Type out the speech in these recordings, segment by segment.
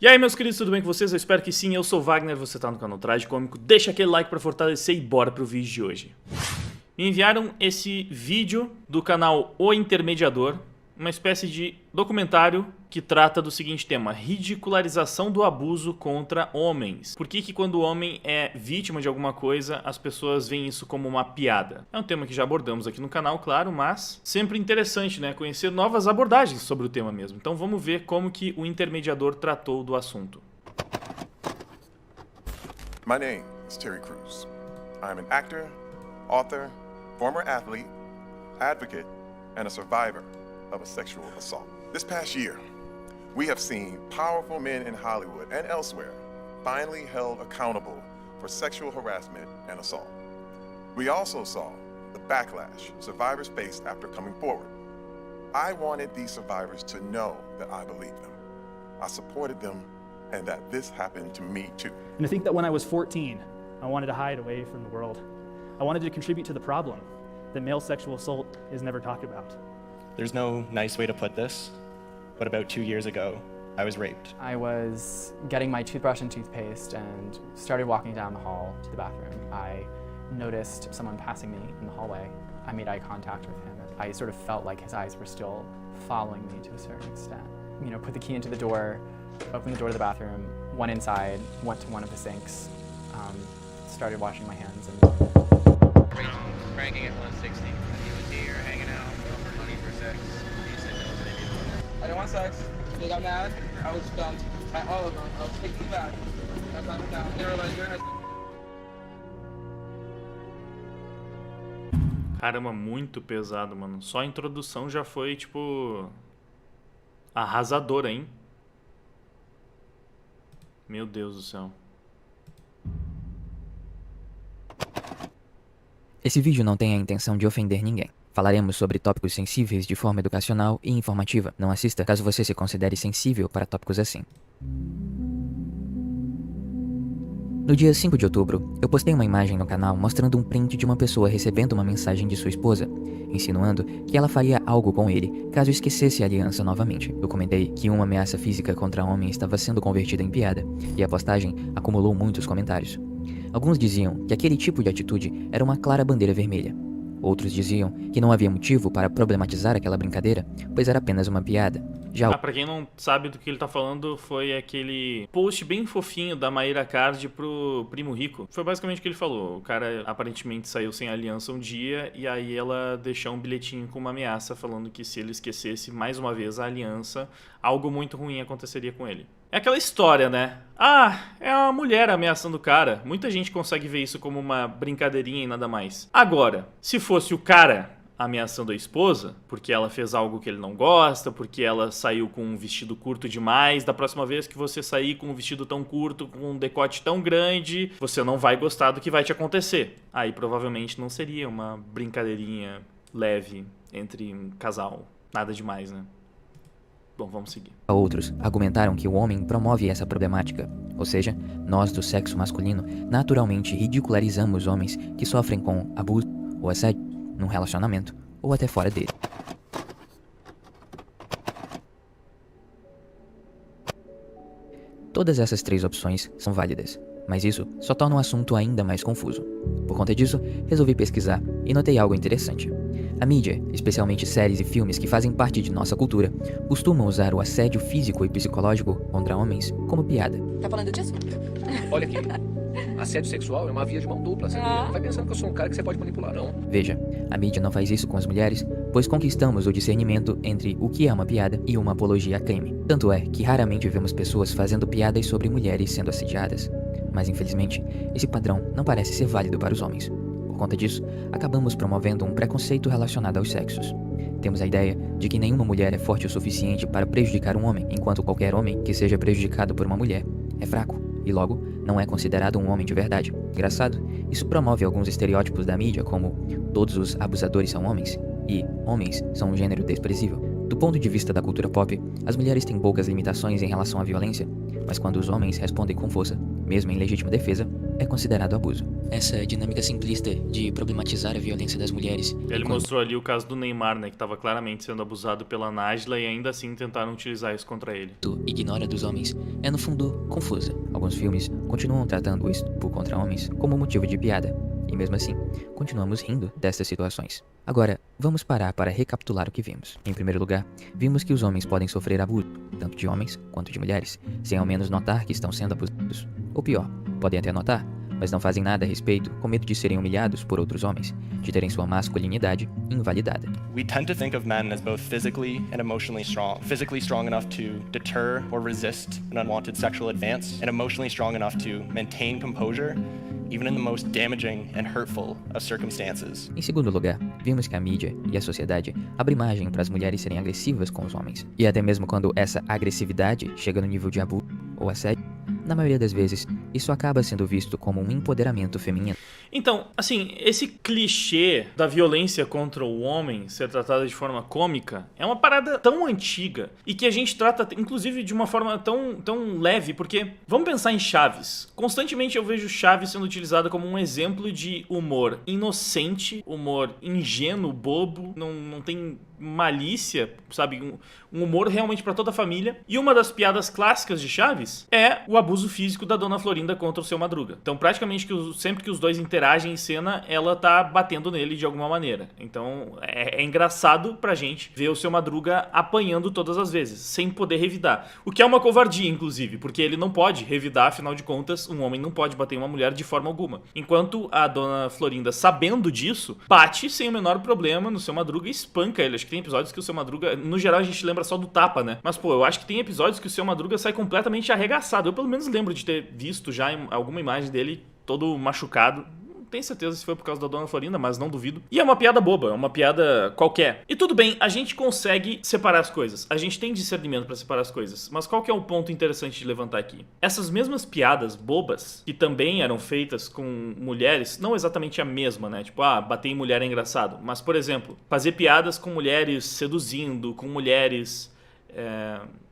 E aí, meus queridos, tudo bem com vocês? Eu espero que sim, eu sou o Wagner, você tá no canal Traje Cômico. Deixa aquele like pra fortalecer e bora pro vídeo de hoje. Me enviaram esse vídeo do canal O Intermediador, uma espécie de documentário que trata do seguinte tema: ridicularização do abuso contra homens. Por que quando o homem é vítima de alguma coisa, as pessoas veem isso como uma piada? É um tema que já abordamos aqui no canal, claro, mas sempre interessante, né? Conhecer novas abordagens sobre o tema mesmo. Então vamos ver como que o Intermediador tratou do assunto. My name is Terry Crews. I'm an actor, author, former athlete, advocate, and a survivor of a sexual assault. This past year, we have seen powerful men in Hollywood and elsewhere finally held accountable for sexual harassment and assault. We also saw the backlash survivors faced after coming forward. I wanted these survivors to know that I believed them. I supported them, and that this happened to me too. And I think that when I was 14, I wanted to hide away from the world. I wanted to contribute to the problem that male sexual assault is never talked about. There's no nice way to put this, but about 2 years ago, I was raped. I was getting my toothbrush and toothpaste and started walking down the hall to the bathroom. I noticed someone passing me in the hallway. I made eye contact with him. I sort of felt like his eyes were still following me to a certain extent. You know, put the key into the door, opened the door to the bathroom, went inside, went to one of the sinks, started washing my hands. And Ranking at 160. He was here hanging out, looking for money for sex. He said no to anything. I didn't want sex. They got mad. I was dumped by all of them. I was taking them back. That's not down. They were like, you're a Caramba, muito pesado, mano. Só a introdução já foi, tipo, arrasadora, hein? Meu Deus do céu. Esse vídeo não tem a intenção de ofender ninguém. Falaremos sobre tópicos sensíveis de forma educacional e informativa. Não assista caso você se considere sensível para tópicos assim. No dia 5 de outubro, eu postei uma imagem no canal mostrando um print de uma pessoa recebendo uma mensagem de sua esposa, insinuando que ela faria algo com ele caso esquecesse a aliança novamente. Eu comentei que uma ameaça física contra homem estava sendo convertida em piada, e a postagem acumulou muitos comentários. Alguns diziam que aquele tipo de atitude era uma clara bandeira vermelha. Outros diziam que não havia motivo para problematizar aquela brincadeira, pois era apenas uma piada. Já pra quem não sabe do que ele tá falando, foi aquele post bem fofinho da Mayra Card pro Primo Rico. Foi basicamente o que ele falou. O cara aparentemente saiu sem aliança um dia e aí ela deixou um bilhetinho com uma ameaça falando que se ele esquecesse mais uma vez a aliança, algo muito ruim aconteceria com ele. É aquela história, né? Ah, é uma mulher ameaçando o cara. Muita gente consegue ver isso como uma brincadeirinha e nada mais. Agora, se fosse o cara ameaçando a esposa, porque ela fez algo que ele não gosta, porque ela saiu com um vestido curto demais, da próxima vez que você sair com um vestido tão curto, com um decote tão grande, você não vai gostar do que vai te acontecer. Aí provavelmente não seria uma brincadeirinha leve entre um casal. Nada demais, né? Bom, vamos seguir. Outros argumentaram que o homem promove essa problemática, ou seja, nós do sexo masculino naturalmente ridicularizamos homens que sofrem com abuso ou assédio num relacionamento ou até fora dele. Todas essas três opções são válidas, mas isso só torna o assunto ainda mais confuso. Por conta disso, resolvi pesquisar e notei algo interessante. A mídia, especialmente séries e filmes que fazem parte de nossa cultura, costumam usar o assédio físico e psicológico contra homens como piada. Tá falando disso? Olha aqui. Assédio sexual é uma via de mão dupla, sabia? Não vai pensando que eu sou um cara que você pode manipular, não. Veja, a mídia não faz isso com as mulheres, pois conquistamos o discernimento entre o que é uma piada e uma apologia a crime. Tanto é que raramente vemos pessoas fazendo piadas sobre mulheres sendo assediadas. Mas infelizmente, esse padrão não parece ser válido para os homens. Por conta disso, acabamos promovendo um preconceito relacionado aos sexos. Temos a ideia de que nenhuma mulher é forte o suficiente para prejudicar um homem, enquanto qualquer homem que seja prejudicado por uma mulher é fraco e logo não é considerado um homem de verdade. Engraçado, isso promove alguns estereótipos da mídia, como todos os abusadores são homens e homens são um gênero desprezível. Do ponto de vista da cultura pop, as mulheres têm poucas limitações em relação à violência, mas quando os homens respondem com força, mesmo em legítima defesa, é considerado abuso. Essa dinâmica simplista de problematizar a violência das mulheres... Ele enquanto- mostrou ali o caso do Neymar, né, que tava claramente sendo abusado pela Nájila e ainda assim tentaram utilizar isso contra ele. ignora dos homens é, no fundo, confusa. Alguns filmes continuam tratando o estupro contra homens como motivo de piada, e mesmo assim, continuamos rindo dessas situações. Agora, vamos parar para recapitular o que vimos. Em primeiro lugar, vimos que os homens podem sofrer abuso, tanto de homens quanto de mulheres, sem ao menos notar que estão sendo abusados. Ou pior, podem até notar, mas não fazem nada a respeito, com medo de serem humilhados por outros homens, de terem sua masculinidade invalidada. We tend to think of men as both physically and emotionally strong enough to deter or resist an unwanted sexual advance, and emotionally strong enough to maintain composure, even in the most damaging and hurtful of circumstances. Em segundo lugar, vimos que a mídia e a sociedade abrem margem para as mulheres serem agressivas com os homens. E até mesmo quando essa agressividade chega no nível de abuso ou assédio, na maioria das vezes, isso acaba sendo visto como um empoderamento feminino. Então, assim, esse clichê da violência contra o homem ser tratada de forma cômica é uma parada tão antiga e que a gente trata, inclusive, de uma forma tão leve, porque vamos pensar em Chaves. Constantemente eu vejo Chaves sendo utilizada como um exemplo de humor inocente, humor ingênuo, bobo, não tem malícia, sabe? Um humor realmente pra toda a família. E uma das piadas clássicas de Chaves é o abuso físico da Dona Florinda contra o Seu Madruga. Então, praticamente, sempre que os dois interagem em cena, ela tá batendo nele de alguma maneira. Então, é engraçado pra gente ver o Seu Madruga apanhando todas as vezes, sem poder revidar. O que é uma covardia, inclusive, porque ele não pode revidar, afinal de contas, um homem não pode bater em uma mulher de forma alguma. Enquanto a Dona Florinda, sabendo disso, bate sem o menor problema no Seu Madruga e espanca ele. Acho que tem episódios que o Seu Madruga, no geral a gente lembra só do tapa, né? Mas, pô, eu acho que tem episódios que o Seu Madruga sai completamente arregaçado. Eu pelo menos lembro de ter visto já alguma imagem dele todo machucado. Não tenho certeza se foi por causa da Dona Florinda, mas não duvido. E é uma piada boba, é uma piada qualquer. E tudo bem, a gente consegue separar as coisas. A gente tem discernimento pra separar as coisas. Mas qual que é o ponto interessante de levantar aqui? Essas mesmas piadas bobas, que também eram feitas com mulheres, não exatamente a mesma, né? Tipo, bater em mulher é engraçado. Mas, por exemplo, fazer piadas com mulheres seduzindo, com mulheres...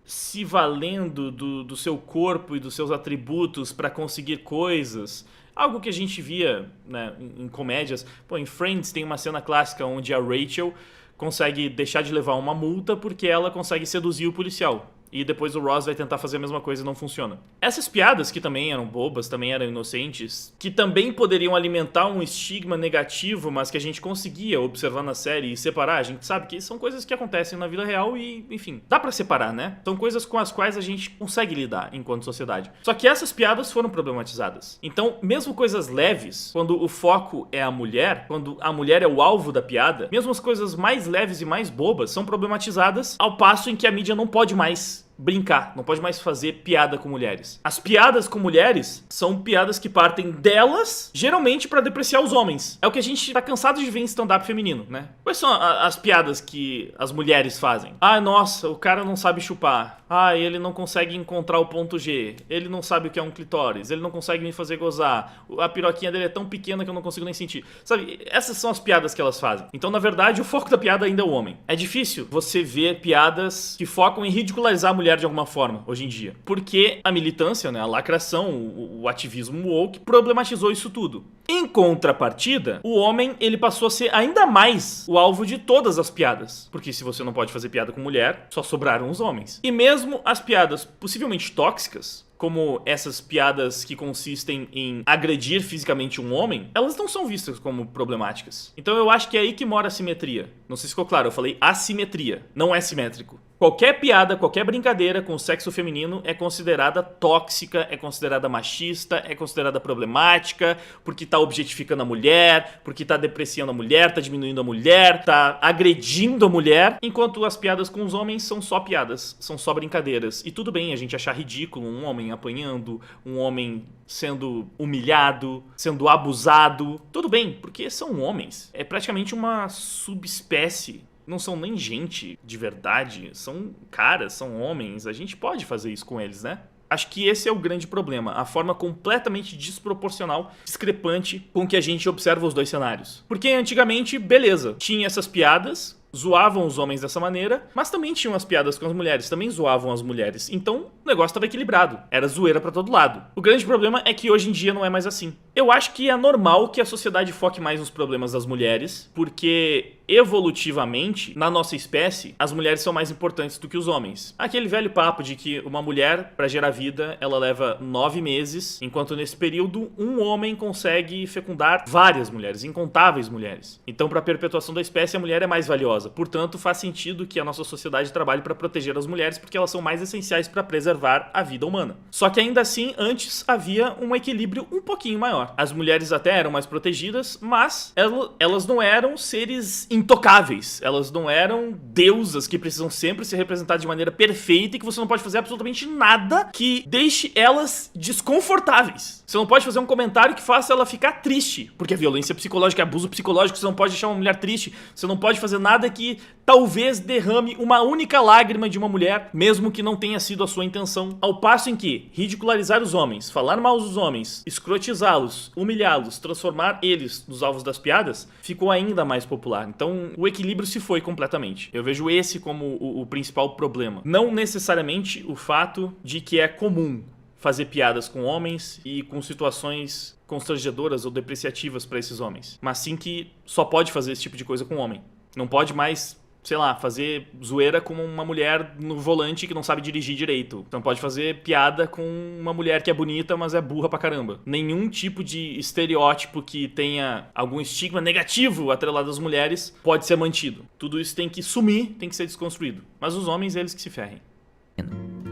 se valendo do seu corpo e dos seus atributos para conseguir coisas. Algo que a gente via, né, em comédias. Pô, em Friends tem uma cena clássica onde a Rachel consegue deixar de levar uma multa porque ela consegue seduzir o policial. E depois o Ross vai tentar fazer a mesma coisa e não funciona. Essas piadas, que também eram bobas, também eram inocentes, que também poderiam alimentar um estigma negativo, mas que a gente conseguia observar na série e separar, a gente sabe que são coisas que acontecem na vida real e, enfim, dá pra separar, né? São coisas com as quais a gente consegue lidar enquanto sociedade. Só que essas piadas foram problematizadas. Então, mesmo coisas leves, quando o foco é a mulher, quando a mulher é o alvo da piada, mesmo as coisas mais leves e mais bobas são problematizadas, ao passo em que a mídia não pode mais brincar, não pode mais fazer piada com mulheres. As piadas com mulheres são piadas que partem delas, geralmente pra depreciar os homens. É o que a gente tá cansado de ver em stand-up feminino, né? Quais são as piadas que as mulheres fazem? Nossa, o cara não sabe chupar. Ele não consegue encontrar o ponto G. Ele não sabe o que é um clitóris. Ele não consegue me fazer gozar. A piroquinha dele é tão pequena que eu não consigo nem sentir. Sabe, essas são as piadas que elas fazem. Então, na verdade, o foco da piada ainda é o homem. É difícil você ver piadas que focam em ridicularizar a mulher de alguma forma, hoje em dia. Porque a militância, né, a lacração, o ativismo woke problematizou isso tudo. Em contrapartida, o homem, ele passou a ser ainda mais o alvo de todas as piadas. Porque se você não pode fazer piada com mulher, só sobraram os homens. E mesmo as piadas possivelmente tóxicas, como essas piadas que consistem em agredir fisicamente um homem, elas não são vistas como problemáticas. Então eu acho que é aí que mora a simetria. Não sei se ficou claro, eu falei assimetria, não é simétrico. Qualquer piada, qualquer brincadeira com o sexo feminino é considerada tóxica, é considerada machista, é considerada problemática, porque tá objetificando a mulher, porque tá depreciando a mulher, tá diminuindo a mulher, tá agredindo a mulher, enquanto as piadas com os homens são só piadas, são só brincadeiras. E tudo bem a gente achar ridículo um homem apanhando, um homem sendo humilhado, sendo abusado. Tudo bem, porque são homens. É praticamente uma subespécie. Não são nem gente de verdade, são caras, são homens. A gente pode fazer isso com eles, né? Acho que esse é o grande problema, a forma completamente desproporcional, discrepante com que a gente observa os dois cenários. Porque antigamente, beleza, tinha essas piadas zoavam os homens dessa maneira, mas também tinham as piadas com as mulheres, também zoavam as mulheres. Então, o negócio estava equilibrado. Era zoeira pra todo lado. O grande problema é que hoje em dia não é mais assim. Eu acho que é normal que a sociedade foque mais nos problemas das mulheres, porque evolutivamente, na nossa espécie, as mulheres são mais importantes do que os homens. Aquele velho papo de que uma mulher, pra gerar vida, ela leva 9 meses, enquanto nesse período, um homem consegue fecundar várias mulheres, incontáveis mulheres. Então, pra perpetuação da espécie, a mulher é mais valiosa. Portanto, faz sentido que a nossa sociedade trabalhe pra proteger as mulheres, porque elas são mais essenciais pra preservar a vida humana. Só que ainda assim, antes havia um equilíbrio um pouquinho maior. As mulheres até eram mais protegidas, mas elas não eram seres intocáveis. Elas não eram deusas que precisam sempre ser representadas de maneira perfeita e que você não pode fazer absolutamente nada que deixe elas desconfortáveis. Você não pode fazer um comentário que faça ela ficar triste, porque a violência psicológica, abuso psicológico, você não pode deixar uma mulher triste. Você não pode fazer nada que talvez derrame uma única lágrima de uma mulher, mesmo que não tenha sido a sua intenção. Ao passo em que ridicularizar os homens, falar mal dos homens, escrotizá-los, humilhá-los, transformar eles nos alvos das piadas, ficou ainda mais popular. Então, o equilíbrio se foi completamente. Eu vejo esse como o principal problema. Não necessariamente o fato de que é comum fazer piadas com homens e com situações constrangedoras ou depreciativas para esses homens, mas sim que só pode fazer esse tipo de coisa com homem. Não pode mais, sei lá, fazer zoeira com uma mulher no volante que não sabe dirigir direito. Não pode fazer piada com uma mulher que é bonita, mas é burra pra caramba. Nenhum tipo de estereótipo que tenha algum estigma negativo atrelado às mulheres pode ser mantido. Tudo isso tem que sumir, tem que ser desconstruído. Mas os homens, eles que se ferrem.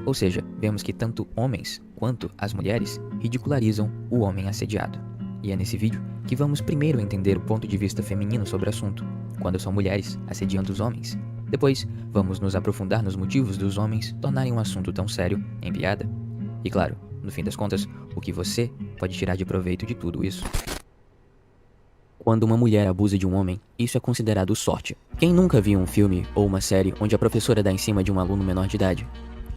Ou seja, vemos que tanto homens quanto as mulheres ridicularizam o homem assediado. E é nesse vídeo que vamos primeiro entender o ponto de vista feminino sobre o assunto, quando são mulheres assediando os homens. Depois, vamos nos aprofundar nos motivos dos homens tornarem um assunto tão sério em piada. E claro, no fim das contas, o que você pode tirar de proveito de tudo isso. Quando uma mulher abusa de um homem, isso é considerado sorte. Quem nunca viu um filme ou uma série onde a professora dá em cima de um aluno menor de idade?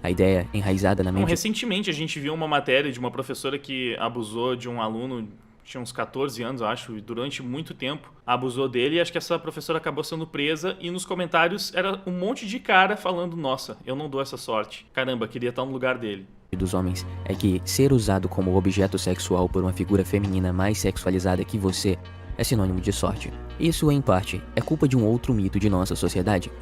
A ideia enraizada na mente... Recentemente a gente viu uma matéria de uma professora que abusou de um aluno, tinha uns 14 anos, eu acho, e durante muito tempo abusou dele, e acho que essa professora acabou sendo presa, e nos comentários era um monte de cara falando: nossa, eu não dou essa sorte. Caramba, queria estar no lugar dele. Dos homens é que ser usado como objeto sexual por uma figura feminina mais sexualizada que você é sinônimo de sorte. Isso, em parte, é culpa de um outro mito de nossa sociedade,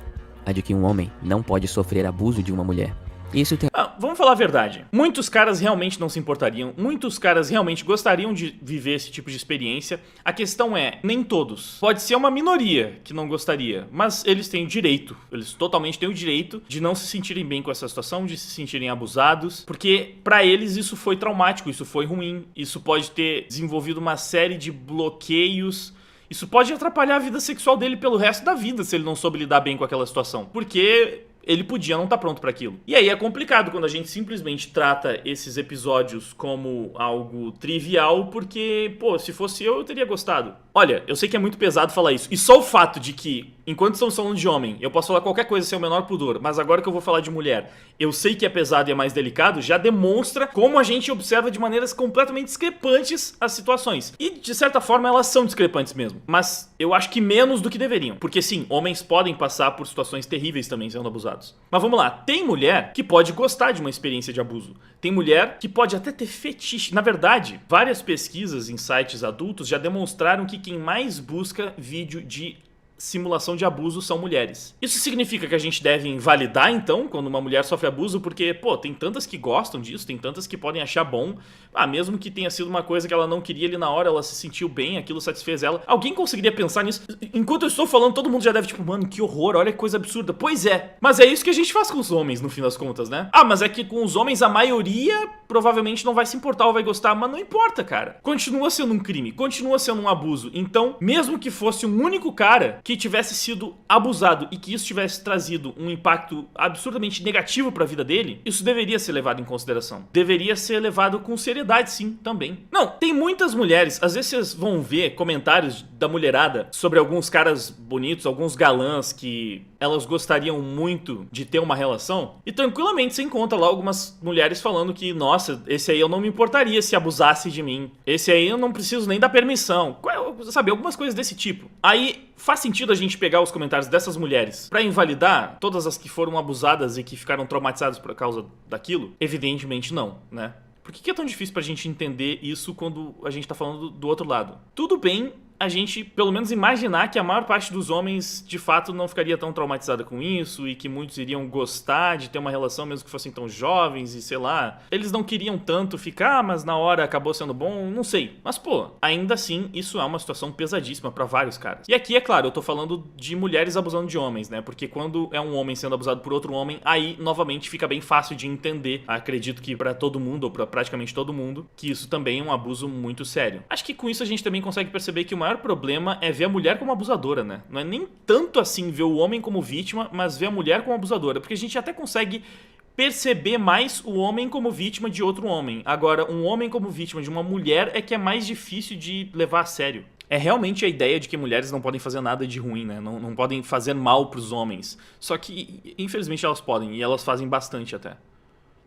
a de que um homem não pode sofrer abuso de uma mulher. Isso tem... Vamos falar a verdade. Muitos caras realmente não se importariam, muitos caras realmente gostariam de viver esse tipo de experiência. A questão é, nem todos. Pode ser uma minoria que não gostaria, mas eles têm o direito, eles totalmente têm o direito de não se sentirem bem com essa situação, de se sentirem abusados, porque pra eles isso foi traumático, isso foi ruim, isso pode ter desenvolvido uma série de bloqueios. Isso pode atrapalhar a vida sexual dele pelo resto da vida se ele não soube lidar bem com aquela situação, porque ele podia não estar pronto para aquilo. E aí é complicado quando a gente simplesmente trata esses episódios como algo trivial, porque, pô, se fosse eu teria gostado. Olha, eu sei que é muito pesado falar isso, e só o fato de que, enquanto estamos falando de homem, eu posso falar qualquer coisa sem o menor pudor, mas agora que eu vou falar de mulher, eu sei que é pesado e é mais delicado, já demonstra como a gente observa de maneiras completamente discrepantes as situações. E, de certa forma, elas são discrepantes mesmo, mas eu acho que menos do que deveriam. Porque sim, homens podem passar por situações terríveis também sendo abusados. Mas vamos lá, tem mulher que pode gostar de uma experiência de abuso. Tem mulher que pode até ter fetiche. Na verdade, várias pesquisas em sites adultos já demonstraram que quem mais busca vídeo de simulação de abuso são mulheres. Isso significa que a gente deve invalidar, então, quando uma mulher sofre abuso, porque, pô, tem tantas que gostam disso, tem tantas que podem achar bom, mesmo que tenha sido uma coisa que ela não queria ali na hora, ela se sentiu bem, aquilo satisfez ela. Alguém conseguiria pensar nisso? Enquanto eu estou falando, todo mundo já deve, tipo, mano, que horror, olha que coisa absurda. Pois é, mas é isso que a gente faz com os homens, no fim das contas, né? Mas é que com os homens, a maioria provavelmente não vai se importar ou vai gostar, mas não importa, cara. Continua sendo um crime, continua sendo um abuso. Então, mesmo que fosse um único cara que tivesse sido abusado e que isso tivesse trazido um impacto absurdamente negativo pra vida dele, isso deveria ser levado em consideração. Deveria ser levado com seriedade, sim, também. Não, tem muitas mulheres, às vezes vocês vão ver comentários da mulherada sobre alguns caras bonitos, alguns galãs que elas gostariam muito de ter uma relação, e tranquilamente você encontra lá algumas mulheres falando que, nossa, esse aí eu não me importaria se abusasse de mim, esse aí eu não preciso nem dar permissão, sabe, algumas coisas desse tipo. Aí faz sentido sentido a gente pegar os comentários dessas mulheres pra invalidar todas as que foram abusadas e que ficaram traumatizadas por causa daquilo? Evidentemente não, né? Por que é tão difícil pra gente entender isso quando a gente tá falando do outro lado? Tudo bem a gente, pelo menos, imaginar que a maior parte dos homens, de fato, não ficaria tão traumatizada com isso e que muitos iriam gostar de ter uma relação mesmo que fossem tão jovens e, sei lá, eles não queriam tanto ficar, mas na hora acabou sendo bom, não sei. Mas, pô, ainda assim, isso é uma situação pesadíssima pra vários caras. E aqui, é claro, eu tô falando de mulheres abusando de homens, né? Porque quando é um homem sendo abusado por outro homem, aí, novamente, fica bem fácil de entender. Acredito que pra todo mundo, ou pra praticamente todo mundo, que isso também é um abuso muito sério. Acho que com isso a gente também consegue perceber que o maior problema é ver a mulher como abusadora, né? Não é nem tanto assim ver o homem como vítima, mas ver a mulher como abusadora, porque a gente até consegue perceber mais o homem como vítima de outro homem. Agora, um homem como vítima de uma mulher é que é mais difícil de levar a sério. É realmente a ideia de que mulheres não podem fazer nada de ruim, né? Não podem fazer mal pros homens. Só que, infelizmente, elas podem, e elas fazem bastante até.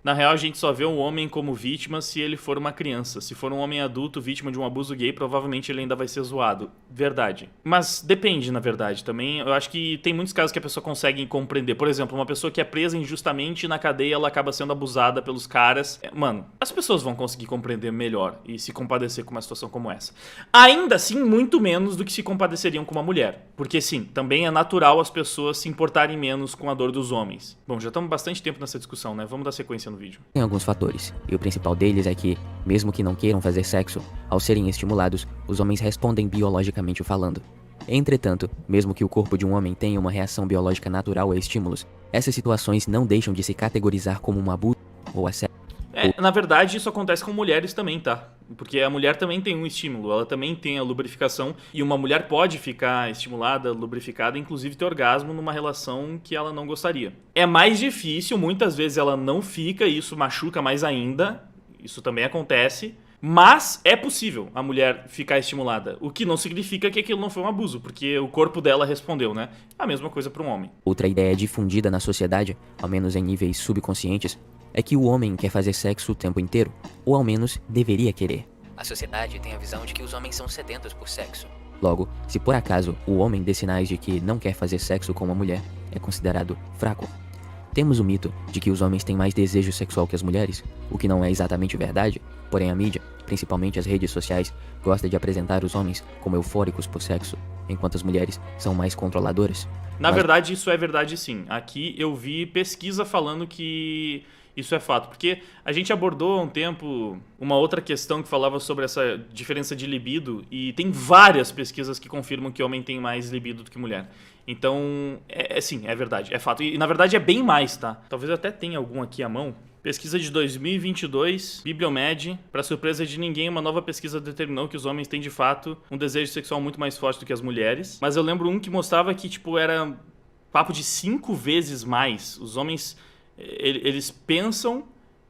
Na real, a gente só vê um homem como vítima se ele for uma criança. Se for um homem adulto vítima de um abuso gay, provavelmente ele ainda vai ser zoado. Verdade. Mas depende, na verdade, também. Eu acho que tem muitos casos que a pessoa consegue compreender. Por exemplo, uma pessoa que é presa injustamente na cadeia, ela acaba sendo abusada pelos caras. Mano, as pessoas vão conseguir compreender melhor e se compadecer com uma situação como essa. Ainda assim, muito menos do que se compadeceriam com uma mulher. Porque sim, também é natural as pessoas se importarem menos com a dor dos homens. Bom, já estamos bastante tempo nessa discussão, né? Vamos dar sequência no vídeo. Tem alguns fatores, e o principal deles é que, mesmo que não queiram fazer sexo, ao serem estimulados, os homens respondem biologicamente falando. Entretanto, mesmo que o corpo de um homem tenha uma reação biológica natural a estímulos, essas situações não deixam de se categorizar como um abuso ou assédio. Na verdade, isso acontece com mulheres também, tá? Porque a mulher também tem um estímulo, ela também tem a lubrificação, e uma mulher pode ficar estimulada, lubrificada, inclusive ter orgasmo numa relação que ela não gostaria. É mais difícil, muitas vezes ela não fica, e isso machuca mais ainda, isso também acontece, mas é possível a mulher ficar estimulada, o que não significa que aquilo não foi um abuso, porque o corpo dela respondeu, né? A mesma coisa para um homem. Outra ideia difundida na sociedade, ao menos em níveis subconscientes, é que o homem quer fazer sexo o tempo inteiro, ou ao menos deveria querer. A sociedade tem a visão de que os homens são sedentos por sexo. Logo, se por acaso o homem dê sinais de que não quer fazer sexo com uma mulher, é considerado fraco. Temos o mito de que os homens têm mais desejo sexual que as mulheres, o que não é exatamente verdade, porém a mídia, principalmente as redes sociais, gosta de apresentar os homens como eufóricos por sexo, enquanto as mulheres são mais controladoras. Na verdade, isso é verdade sim. Aqui eu vi pesquisa falando que isso é fato, porque a gente abordou há um tempo uma outra questão que falava sobre essa diferença de libido, e tem várias pesquisas que confirmam que homem tem mais libido do que mulher. Então, sim, é verdade, é fato. E na verdade é bem mais, tá? Talvez eu até tenha algum aqui à mão. Pesquisa de 2022, Bibliomed. Para surpresa de ninguém, uma nova pesquisa determinou que os homens têm de fato um desejo sexual muito mais forte do que as mulheres. Mas eu lembro um que mostrava que, tipo, era papo de 5 vezes mais. Os homens, eles pensam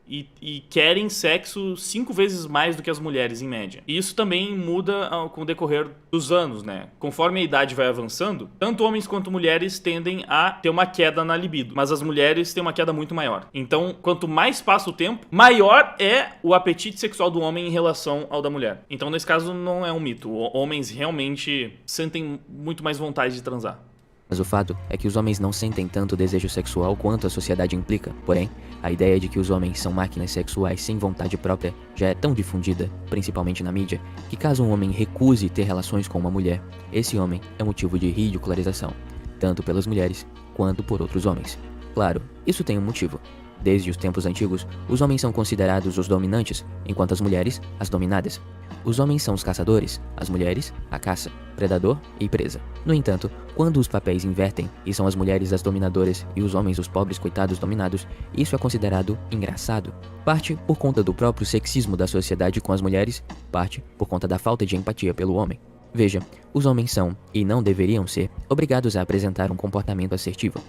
e querem sexo 5 vezes mais do que as mulheres, em média. E isso também muda com o decorrer dos anos, né? Conforme a idade vai avançando, tanto homens quanto mulheres tendem a ter uma queda na libido, mas as mulheres têm uma queda muito maior. Então, quanto mais passa o tempo, maior é o apetite sexual do homem em relação ao da mulher. Então, nesse caso, não é um mito. Homens realmente sentem muito mais vontade de transar. Mas o fato é que os homens não sentem tanto desejo sexual quanto a sociedade implica. Porém, a ideia de que os homens são máquinas sexuais sem vontade própria já é tão difundida, principalmente na mídia, que caso um homem recuse ter relações com uma mulher, esse homem é motivo de ridicularização, tanto pelas mulheres quanto por outros homens. Claro, isso tem um motivo. Desde os tempos antigos, os homens são considerados os dominantes, enquanto as mulheres, as dominadas. Os homens são os caçadores, as mulheres, a caça, predador e presa. No entanto, quando os papéis invertem e são as mulheres as dominadoras e os homens os pobres coitados dominados, isso é considerado engraçado. Parte por conta do próprio sexismo da sociedade com as mulheres, parte por conta da falta de empatia pelo homem. Veja, os homens são, e não deveriam ser, obrigados a apresentar um comportamento assertivo.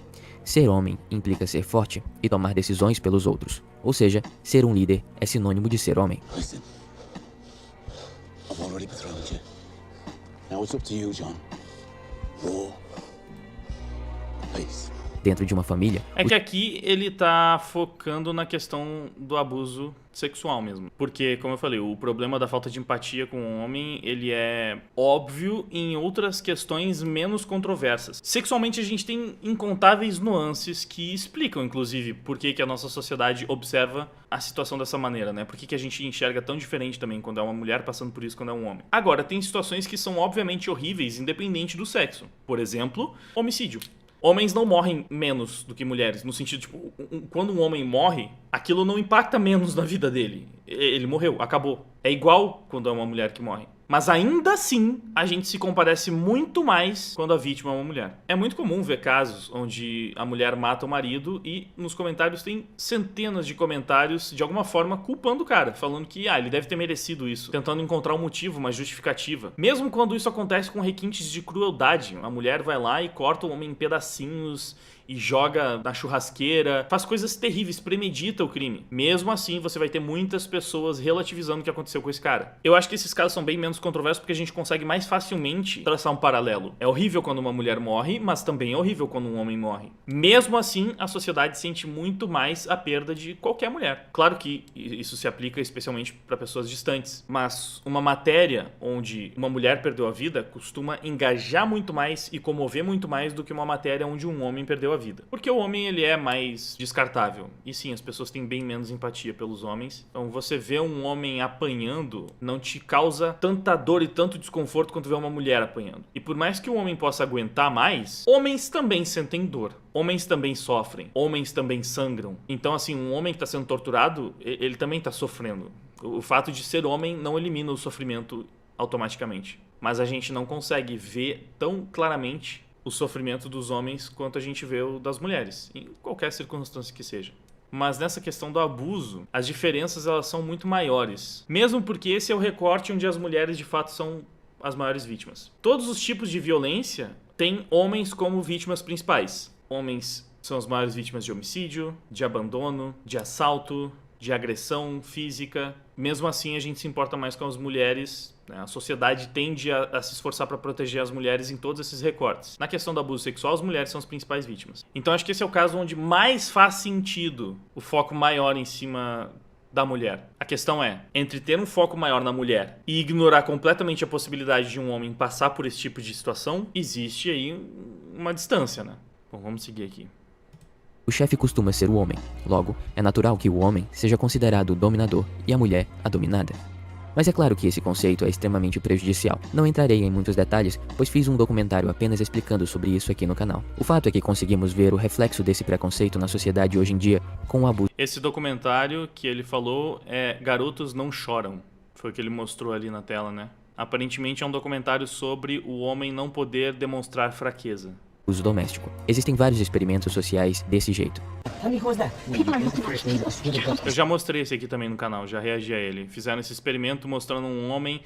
Ser homem implica ser forte e tomar decisões pelos outros. Ou seja, ser um líder é sinônimo de ser homem. Listen, I've already betrothed you. Now it's up to you, John. War. Peace. dentro de uma família, É que aqui ele tá focando na questão do abuso sexual mesmo. Porque, como eu falei, o problema da falta de empatia com o homem, ele é óbvio em outras questões menos controversas. Sexualmente, a gente tem incontáveis nuances que explicam, inclusive, por que a nossa sociedade observa a situação dessa maneira, né? Por que a gente enxerga tão diferente também quando é uma mulher passando por isso quando é um homem. Agora, tem situações que são obviamente horríveis, independente do sexo. Por exemplo, homicídio. Homens não morrem menos do que mulheres, no sentido, tipo, quando um homem morre, aquilo não impacta menos na vida dele. Ele morreu, acabou. É igual quando é uma mulher que morre. Mas ainda assim, a gente se compadece muito mais quando a vítima é uma mulher. É muito comum ver casos onde a mulher mata o marido e nos comentários tem centenas de comentários de alguma forma culpando o cara, falando que ele deve ter merecido isso, tentando encontrar um motivo, uma justificativa. Mesmo quando isso acontece com requintes de crueldade, a mulher vai lá e corta o homem em pedacinhos e joga na churrasqueira, faz coisas terríveis, premedita o crime. Mesmo assim, você vai ter muitas pessoas relativizando o que aconteceu com esse cara. Eu acho que esses casos são bem menos controversos porque a gente consegue mais facilmente traçar um paralelo. É horrível quando uma mulher morre, mas também é horrível quando um homem morre. Mesmo assim, a sociedade sente muito mais a perda de qualquer mulher. Claro que isso se aplica especialmente para pessoas distantes, mas uma matéria onde uma mulher perdeu a vida costuma engajar muito mais e comover muito mais do que uma matéria onde um homem perdeu a vida. Porque o homem, ele é mais descartável. E sim, as pessoas têm bem menos empatia pelos homens. Então, você vê um homem apanhando não te causa tanta dor e tanto desconforto quanto ver uma mulher apanhando. E por mais que o homem possa aguentar mais, homens também sentem dor. Homens também sofrem. Homens também sangram. Então, assim, um homem que está sendo torturado, ele também está sofrendo. O fato de ser homem não elimina o sofrimento automaticamente. Mas a gente não consegue ver tão claramente o sofrimento dos homens quanto a gente vê o das mulheres, em qualquer circunstância que seja. Mas nessa questão do abuso, as diferenças elas são muito maiores. Mesmo porque esse é o recorte onde as mulheres de fato são as maiores vítimas. Todos os tipos de violência têm homens como vítimas principais. Homens são as maiores vítimas de homicídio, de abandono, de assalto, de agressão física. Mesmo assim, a gente se importa mais com as mulheres, né? A sociedade tende a se esforçar para proteger as mulheres em todos esses recortes. Na questão do abuso sexual, as mulheres são as principais vítimas. Então, acho que esse é o caso onde mais faz sentido o foco maior em cima da mulher. A questão é, entre ter um foco maior na mulher e ignorar completamente a possibilidade de um homem passar por esse tipo de situação, existe aí uma distância, né? Bom, vamos seguir aqui. O chefe costuma ser o homem, logo, é natural que o homem seja considerado o dominador e a mulher a dominada. Mas é claro que esse conceito é extremamente prejudicial. Não entrarei em muitos detalhes, pois fiz um documentário apenas explicando sobre isso aqui no canal. O fato é que conseguimos ver o reflexo desse preconceito na sociedade hoje em dia com o abuso. Esse documentário que ele falou é Garotos Não Choram. Foi o que ele mostrou ali na tela, né? Aparentemente é um documentário sobre o homem não poder demonstrar fraqueza. Uso doméstico. Existem vários experimentos sociais desse jeito. Eu já mostrei esse aqui também no canal, já reagi a ele. Fizeram esse experimento mostrando um homem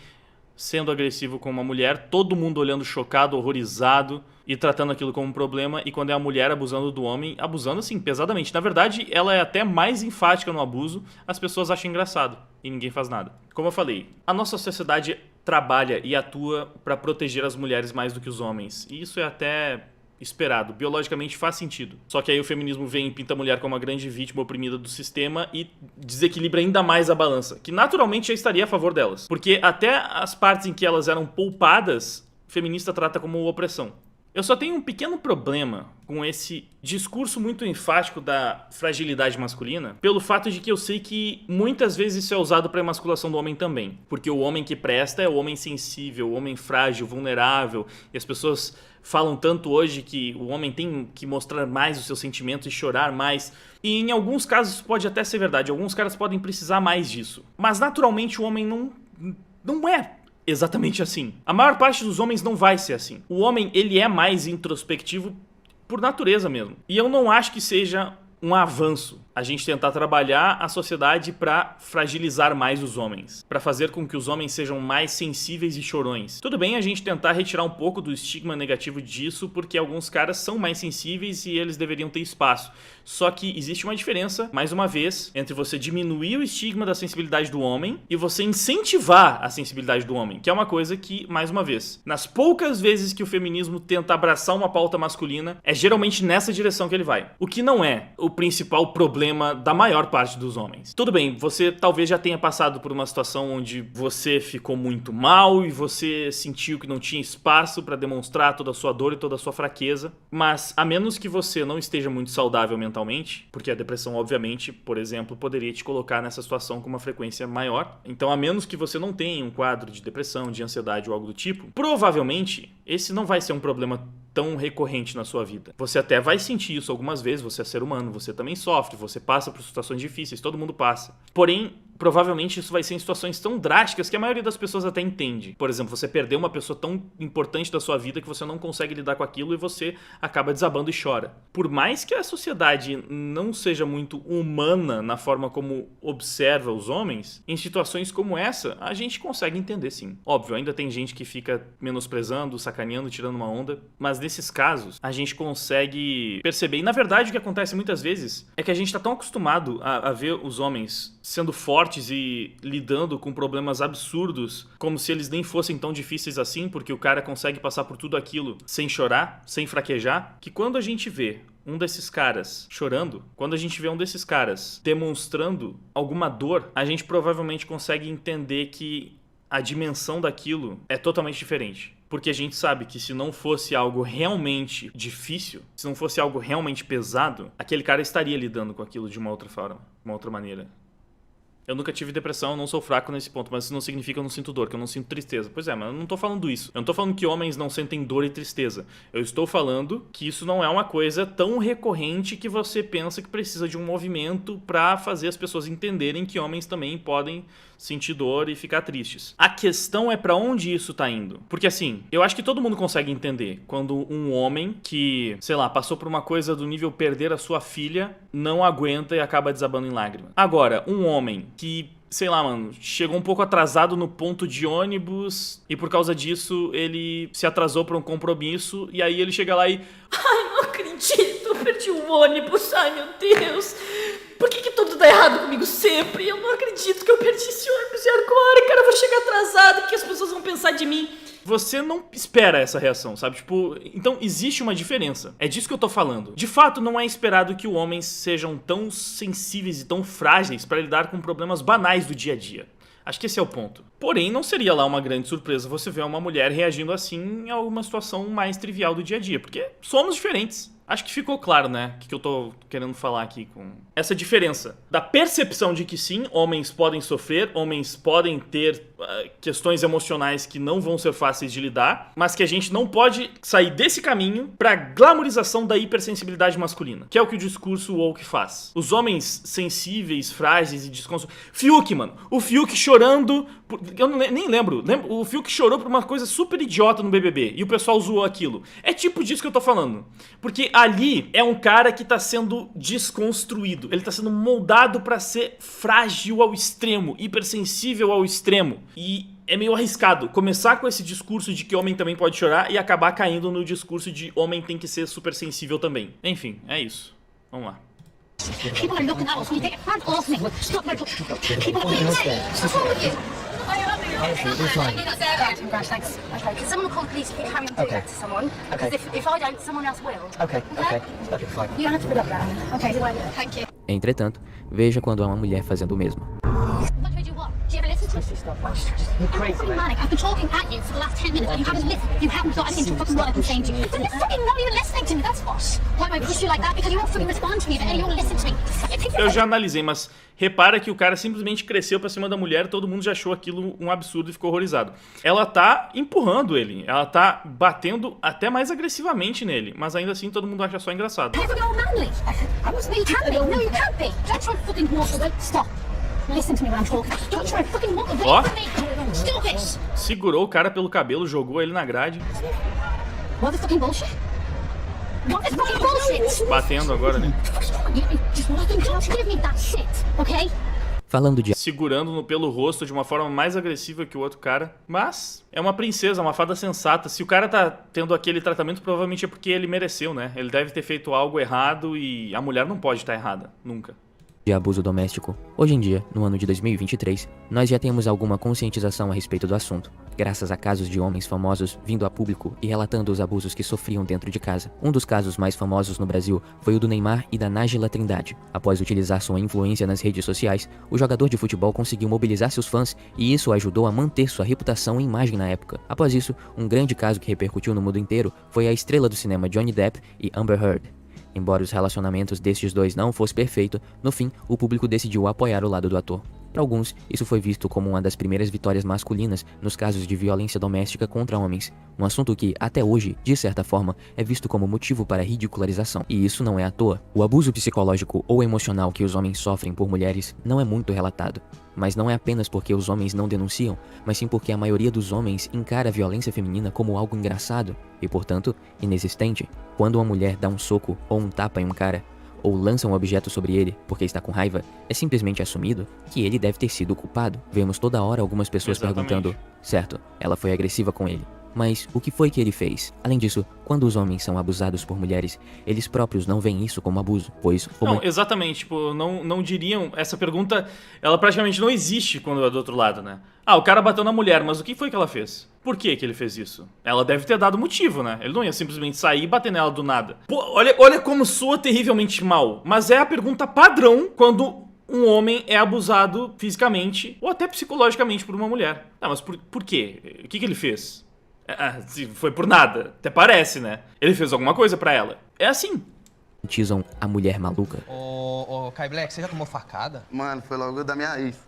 sendo agressivo com uma mulher, todo mundo olhando chocado, horrorizado e tratando aquilo como um problema, e quando é a mulher abusando do homem, abusando assim, pesadamente. Na verdade, ela é até mais enfática no abuso, as pessoas acham engraçado e ninguém faz nada. Como eu falei, a nossa sociedade trabalha e atua para proteger as mulheres mais do que os homens, e isso é até esperado, biologicamente faz sentido. Só que aí o feminismo vem e pinta a mulher como uma grande vítima oprimida do sistema e desequilibra ainda mais a balança, que naturalmente já estaria a favor delas. Porque até as partes em que elas eram poupadas, o feminista trata como opressão. Eu só tenho um pequeno problema com esse discurso muito enfático da fragilidade masculina, pelo fato de que eu sei que muitas vezes isso é usado para emasculação do homem também. Porque o homem que presta é o homem sensível, o homem frágil, vulnerável, e as pessoas falam tanto hoje que o homem tem que mostrar mais os seus sentimentos e chorar mais. E em alguns casos pode até ser verdade, alguns caras podem precisar mais disso. Mas naturalmente o homem não é exatamente assim. A maior parte dos homens não vai ser assim. O homem, ele é mais introspectivo por natureza mesmo. E eu não acho que seja um avanço a gente tentar trabalhar a sociedade pra fragilizar mais os homens, pra fazer com que os homens sejam mais sensíveis e chorões. Tudo bem a gente tentar retirar um pouco do estigma negativo disso, porque alguns caras são mais sensíveis e eles deveriam ter espaço. Só que existe uma diferença, mais uma vez, entre você diminuir o estigma da sensibilidade do homem e você incentivar a sensibilidade do homem, que é uma coisa que, mais uma vez, nas poucas vezes que o feminismo tenta abraçar uma pauta masculina, é geralmente nessa direção que ele vai. O que não é o principal problema da maior parte dos homens. Tudo bem, você talvez já tenha passado por uma situação onde você ficou muito mal e você sentiu que não tinha espaço pra demonstrar toda a sua dor e toda a sua fraqueza, mas a menos que você não esteja muito saudável mentalmente, porque a depressão, obviamente, por exemplo, poderia te colocar nessa situação com uma frequência maior, então a menos que você não tenha um quadro de depressão, de ansiedade ou algo do tipo, provavelmente esse não vai ser um problema tão recorrente na sua vida. Você até vai sentir isso algumas vezes, você é ser humano, você também sofre, você passa por situações difíceis, todo mundo passa. Porém, provavelmente isso vai ser em situações tão drásticas que a maioria das pessoas até entende. Por exemplo, você perdeu uma pessoa tão importante da sua vida que você não consegue lidar com aquilo e você acaba desabando e chora. Por mais que a sociedade não seja muito humana na forma como observa os homens, em situações como essa, a gente consegue entender sim. Óbvio, ainda tem gente que fica menosprezando, sacaneando, tirando uma onda, mas nesses casos, a gente consegue perceber. E na verdade o que acontece muitas vezes é que a gente tá tão acostumado a ver os homens sendo fortes e lidando com problemas absurdos, como se eles nem fossem tão difíceis assim, porque o cara consegue passar por tudo aquilo sem chorar, sem fraquejar, que quando a gente vê um desses caras chorando, quando a gente vê um desses caras demonstrando alguma dor, a gente provavelmente consegue entender que a dimensão daquilo é totalmente diferente. Porque a gente sabe que se não fosse algo realmente difícil, se não fosse algo realmente pesado, aquele cara estaria lidando com aquilo de uma outra forma, de uma outra maneira. Eu nunca tive depressão, eu não sou fraco nesse ponto, mas isso não significa que eu não sinto dor, que eu não sinto tristeza. Pois é, mas eu não tô falando isso. Eu não tô falando que homens não sentem dor e tristeza. Eu estou falando que isso não é uma coisa tão recorrente que você pensa que precisa de um movimento pra fazer as pessoas entenderem que homens também podem sentir dor e ficar tristes. A questão é pra onde isso tá indo. Porque assim, eu acho que todo mundo consegue entender quando um homem que, sei lá, passou por uma coisa do nível perder a sua filha, não aguenta e acaba desabando em lágrimas. Agora, um homem que, sei lá, mano, chegou um pouco atrasado no ponto de ônibus e por causa disso ele se atrasou pra um compromisso e aí ele chega lá e... Ai, não acredito, eu perdi o ônibus, ai meu Deus. Por que tudo dá errado comigo sempre? Eu não acredito que eu perdi esse ônibus e agora, cara, eu vou chegar atrasado, o que as pessoas vão pensar de mim? Você não espera essa reação, sabe? Tipo, então existe uma diferença. É disso que eu tô falando. De fato, não é esperado que os homens sejam tão sensíveis e tão frágeis pra lidar com problemas banais do dia a dia. Acho que esse é o ponto. Porém, não seria lá uma grande surpresa você ver uma mulher reagindo assim em alguma situação mais trivial do dia a dia, porque somos diferentes. Acho que ficou claro, né, o que eu tô querendo falar aqui com essa diferença da percepção de que sim, homens podem sofrer, homens podem ter questões emocionais que não vão ser fáceis de lidar, mas que a gente não pode sair desse caminho pra glamorização da hipersensibilidade masculina, que é o que o discurso woke faz. Os homens sensíveis, frágeis e desconstruídos... Fiuk, mano, o Fiuk chorando... Eu nem lembro. O Fiuk chorou por uma coisa super idiota no BBB e o pessoal zoou aquilo. É tipo disso que eu tô falando. Porque ali é um cara que tá sendo desconstruído. Ele tá sendo moldado pra ser frágil ao extremo, hipersensível ao extremo. E é meio arriscado começar com esse discurso de que homem também pode chorar e acabar caindo no discurso de homem tem que ser super sensível também. Enfim, é isso. Vamos lá. People are looking at us. We take it hand off me. Stop my... People are what's wrong with you? Thanks. Okay, can someone call the police if you carry on doing that to someone? Because if I don't, someone else will. Okay, fine. You don't have to put up that. Okay, thank you. Entretanto, veja quando há uma mulher fazendo o mesmo. What do you want? Do you ever listen to me? You're crazy, man. I've been talking at you for the last 10 minutes and you haven't listened. You haven't got anything to fucking what I've been saying to you. Then you're fucking not even listening to me, that's what. Why do I push you like that? Because you won't fucking respond to me and you won't listen to me. Eu já analisei, mas repara que o cara simplesmente cresceu pra cima da mulher, todo mundo já achou aquilo um absurdo e ficou horrorizado. Ela tá empurrando ele, ela tá batendo até mais agressivamente nele, mas ainda assim todo mundo acha só engraçado. Ó, segurou o cara pelo cabelo, jogou ele na grade. What the fucking bullshit? What is fucking bullshit? Batendo agora, né? Just fucking can't give me that shit, okay? Falando de Segurando pelo rosto de uma forma mais agressiva que o outro cara. Mas é uma princesa, uma fada sensata. Se o cara tá tendo aquele tratamento, provavelmente é porque ele mereceu, né? Ele deve ter feito algo errado e a mulher não pode estar errada, nunca. abuso doméstico, hoje em dia, no ano de 2023, nós já temos alguma conscientização a respeito do assunto, graças a casos de homens famosos vindo a público e relatando os abusos que sofriam dentro de casa. Um dos casos mais famosos no Brasil foi o do Neymar e da Nájila Trindade. Após utilizar sua influência nas redes sociais, o jogador de futebol conseguiu mobilizar seus fãs e isso ajudou a manter sua reputação e imagem na época. Após isso, um grande caso que repercutiu no mundo inteiro foi a estrela do cinema Johnny Depp e Amber Heard. Embora os relacionamentos destes dois não fosse perfeito, no fim, o público decidiu apoiar o lado do ator. Para alguns, isso foi visto como uma das primeiras vitórias masculinas nos casos de violência doméstica contra homens, um assunto que, até hoje, de certa forma, é visto como motivo para ridicularização. E isso não é à toa. O abuso psicológico ou emocional que os homens sofrem por mulheres não é muito relatado. Mas não é apenas porque os homens não denunciam, mas sim porque a maioria dos homens encara a violência feminina como algo engraçado e, portanto, inexistente. Quando uma mulher dá um soco ou um tapa em um cara, ou lança um objeto sobre ele porque está com raiva, é simplesmente assumido que ele deve ter sido o culpado. Vemos toda hora algumas pessoas perguntando, certo, ela foi agressiva com ele, mas o que foi que ele fez? Além disso, quando os homens são abusados por mulheres, eles próprios não veem isso como abuso, pois... Não, exatamente, tipo, não diriam... Essa pergunta, ela praticamente não existe quando é do outro lado, né? Ah, o cara bateu na mulher, mas o que foi que ela fez? Por que ele fez isso? Ela deve ter dado motivo, né? Ele não ia simplesmente sair e bater nela do nada. Pô, olha como soa terrivelmente mal. Mas é a pergunta padrão quando um homem é abusado fisicamente ou até psicologicamente por uma mulher. Ah, mas por quê? O que ele fez? Foi por nada. Até parece, né? Ele fez alguma coisa pra ela. É assim. Romantizam a mulher maluca. Ô, Kai Black, você já tomou facada? Mano, foi logo da minha ex.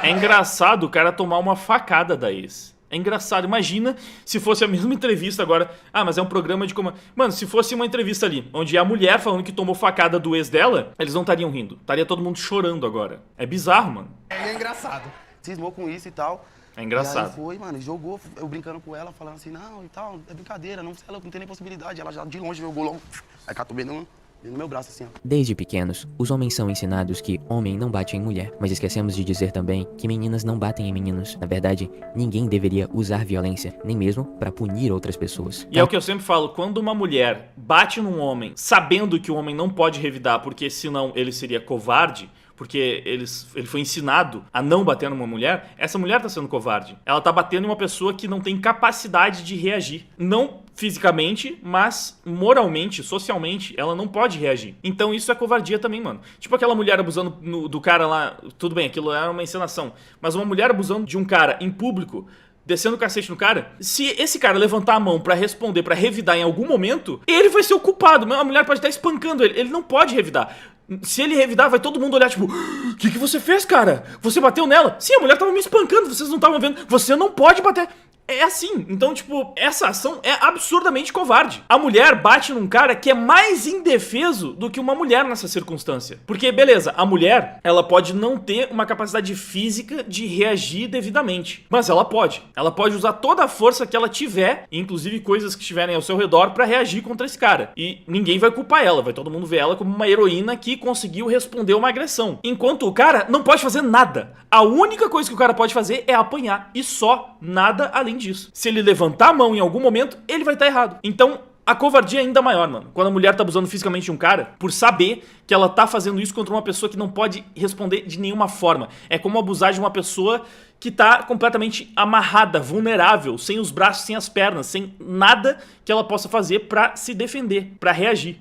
É engraçado o cara tomar uma facada da ex. É engraçado. Imagina se fosse a mesma entrevista agora. Ah, mas é um programa de como... Mano, se fosse uma entrevista ali, onde a mulher falando que tomou facada do ex dela, eles não estariam rindo. Estaria todo mundo chorando agora. É bizarro, mano. É engraçado. Cismou com isso e tal. É engraçado. E aí foi, mano, jogou, eu brincando com ela, falando assim, não, e tal, é brincadeira, ela não tem nem possibilidade. Ela já de longe jogou logo, aí catou bem no meu braço, assim, ó. Desde pequenos, os homens são ensinados que homem não bate em mulher, mas esquecemos de dizer também que meninas não batem em meninos. Na verdade, ninguém deveria usar violência, nem mesmo pra punir outras pessoas. E é o que eu sempre falo, quando uma mulher bate num homem, sabendo que o homem não pode revidar, porque senão ele seria covarde, porque ele foi ensinado a não bater numa mulher, essa mulher tá sendo covarde. Ela tá batendo em uma pessoa que não tem capacidade de reagir. Não fisicamente, mas moralmente, socialmente, ela não pode reagir. Então isso é covardia também, mano. Tipo aquela mulher abusando do cara lá, tudo bem, aquilo era uma encenação, mas uma mulher abusando de um cara em público, descendo o cacete no cara, se esse cara levantar a mão pra responder, pra revidar em algum momento, ele vai ser o culpado. A mulher pode estar espancando ele não pode revidar. Se ele revidar, vai todo mundo olhar, tipo, o que você fez, cara? Você bateu nela? Sim, a mulher tava me espancando, vocês não estavam vendo. Você não pode bater. É assim. Então, tipo, essa ação é absurdamente covarde. A mulher bate num cara que é mais indefeso do que uma mulher nessa circunstância. Porque, beleza, a mulher, ela pode não ter uma capacidade física de reagir devidamente. Mas ela pode. Ela pode usar toda a força que ela tiver, inclusive coisas que estiverem ao seu redor, pra reagir contra esse cara. E ninguém vai culpar ela. Vai todo mundo ver ela como uma heroína que conseguiu responder uma agressão. Enquanto o cara não pode fazer nada. A única coisa que o cara pode fazer é apanhar. E só. Nada além disso. Se ele levantar a mão em algum momento, ele vai estar errado. Então, a covardia é ainda maior, mano. Quando a mulher tá abusando fisicamente de um cara, por saber que ela tá fazendo isso contra uma pessoa que não pode responder de nenhuma forma. É como abusar de uma pessoa que tá completamente amarrada, vulnerável, sem os braços, sem as pernas, sem nada que ela possa fazer pra se defender, pra reagir.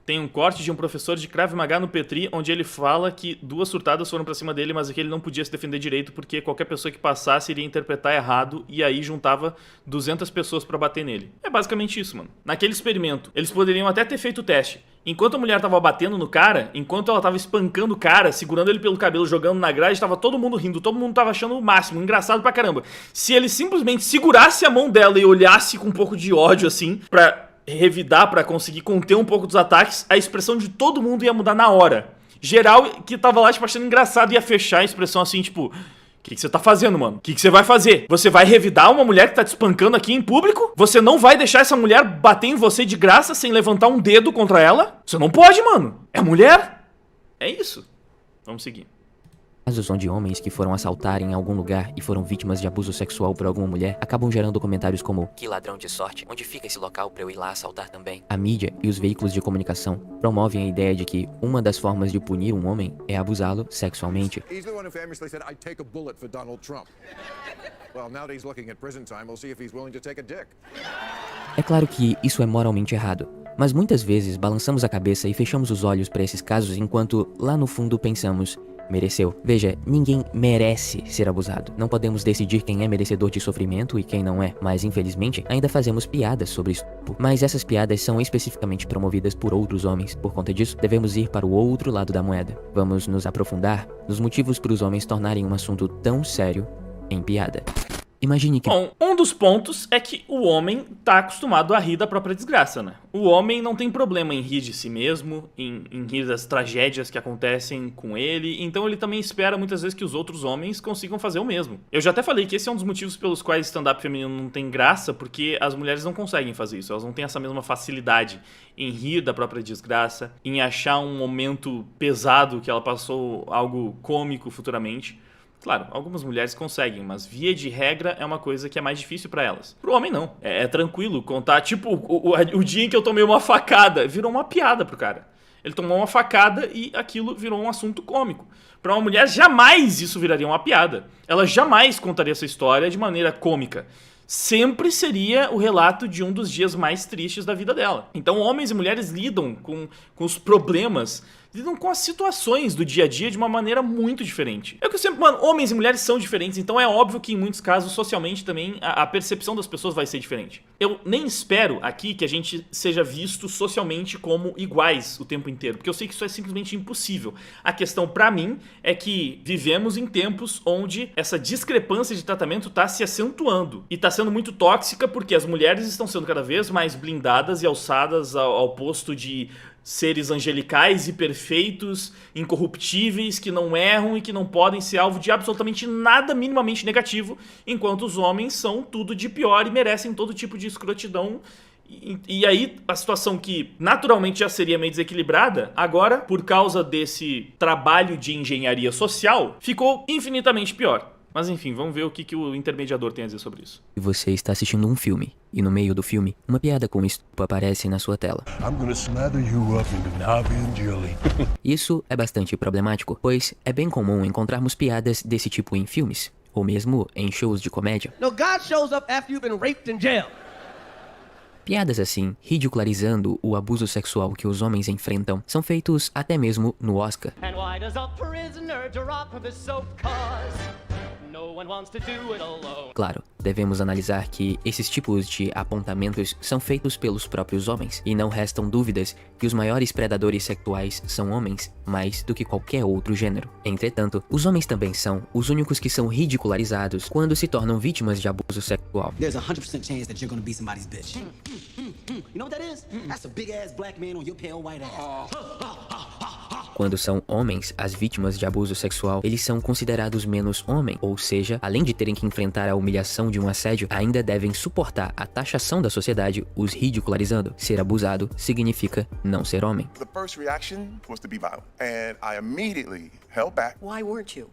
Tem um corte de um professor de Krav Maga no Petri, onde ele fala que 2 surtadas foram pra cima dele, mas que ele não podia se defender direito porque qualquer pessoa que passasse iria interpretar errado e aí juntava 200 pessoas pra bater nele. É basicamente isso, mano. Naquele experimento, eles poderiam até ter feito o teste. Enquanto a mulher tava batendo no cara, enquanto ela tava espancando o cara, segurando ele pelo cabelo, jogando na grade, tava todo mundo rindo, todo mundo tava achando o máximo, engraçado pra caramba. Se ele simplesmente segurasse a mão dela e olhasse com um pouco de ódio, assim, pra revidar, pra conseguir conter um pouco dos ataques, a expressão de todo mundo ia mudar na hora. Geral que tava lá, tipo, achando engraçado, ia fechar a expressão assim, tipo, que você tá fazendo, mano? O que você vai fazer? Você vai revidar uma mulher que tá te espancando aqui em público? Você não vai deixar essa mulher bater em você de graça sem levantar um dedo contra ela? Você não pode, mano. É mulher? É isso. Vamos seguir. Casos onde homens que foram assaltar em algum lugar e foram vítimas de abuso sexual por alguma mulher acabam gerando comentários como: que ladrão de sorte, onde fica esse local pra eu ir lá assaltar também? A mídia e os veículos de comunicação promovem a ideia de que uma das formas de punir um homem é abusá-lo sexualmente. É claro que isso é moralmente errado, mas muitas vezes balançamos a cabeça e fechamos os olhos para esses casos enquanto lá no fundo pensamos: mereceu. Veja, ninguém merece ser abusado. Não podemos decidir quem é merecedor de sofrimento e quem não é, mas infelizmente ainda fazemos piadas sobre estupro. Mas essas piadas são especificamente promovidas por outros homens. Por conta disso, devemos ir para o outro lado da moeda. Vamos nos aprofundar nos motivos para os homens tornarem um assunto tão sério em piada. Imagine que... Bom, um dos pontos é que o homem tá acostumado a rir da própria desgraça, né? O homem não tem problema em rir de si mesmo, em rir das tragédias que acontecem com ele, então ele também espera muitas vezes que os outros homens consigam fazer o mesmo. Eu já até falei que esse é um dos motivos pelos quais stand-up feminino não tem graça, porque as mulheres não conseguem fazer isso, elas não têm essa mesma facilidade em rir da própria desgraça, em achar um momento pesado que ela passou algo cômico futuramente. Claro, algumas mulheres conseguem, mas via de regra é uma coisa que é mais difícil pra elas. Pro homem não, é tranquilo contar, tipo, o dia em que eu tomei uma facada, virou uma piada pro cara. Ele tomou uma facada e aquilo virou um assunto cômico. Pra uma mulher, jamais isso viraria uma piada. Ela jamais contaria essa história de maneira cômica. Sempre seria o relato de um dos dias mais tristes da vida dela. Então homens e mulheres lidam com os problemas, lidam com as situações do dia a dia de uma maneira muito diferente. É o que eu sempre... Mano, homens e mulheres são diferentes, então é óbvio que em muitos casos, socialmente também, a percepção das pessoas vai ser diferente. Eu nem espero aqui que a gente seja visto socialmente como iguais o tempo inteiro, porque eu sei que isso é simplesmente impossível. A questão pra mim é que vivemos em tempos onde essa discrepância de tratamento tá se acentuando e tá sendo muito tóxica porque as mulheres estão sendo cada vez mais blindadas e alçadas ao posto de seres angelicais e perfeitos, incorruptíveis, que não erram e que não podem ser alvo de absolutamente nada minimamente negativo, enquanto os homens são tudo de pior e merecem todo tipo de escrotidão. E aí, a situação que naturalmente já seria meio desequilibrada, agora, por causa desse trabalho de engenharia social, ficou infinitamente pior. Mas enfim, vamos ver o que o intermediador tem a dizer sobre isso. Você está assistindo um filme, e no meio do filme, uma piada com estupro aparece na sua tela. Isso é bastante problemático, pois é bem comum encontrarmos piadas desse tipo em filmes, ou mesmo em shows de comédia. No, God shows up after you've been raped in jail. Piadas assim, ridicularizando o abuso sexual que os homens enfrentam, são feitos até mesmo no Oscar. And why does a prisoner drop the soap cause no one wants to do it alone? Claro, devemos analisar que esses tipos de apontamentos são feitos pelos próprios homens, e não restam dúvidas que os maiores predadores sexuais são homens, mais do que qualquer outro gênero. Entretanto, os homens também são os únicos que são ridicularizados quando se tornam vítimas de abuso sexual. There's a 100% chance that you're gonna be somebody's bitch. You know what that is? That's a big ass black man on your pale white ass. Quando são homens as vítimas de abuso sexual, eles são considerados menos homem, ou seja, além de terem que enfrentar a humilhação de um assédio, ainda devem suportar a taxação da sociedade os ridicularizando. Ser abusado significa não ser homem. The first reaction was to be violent, and I immediately held back. Why weren't you?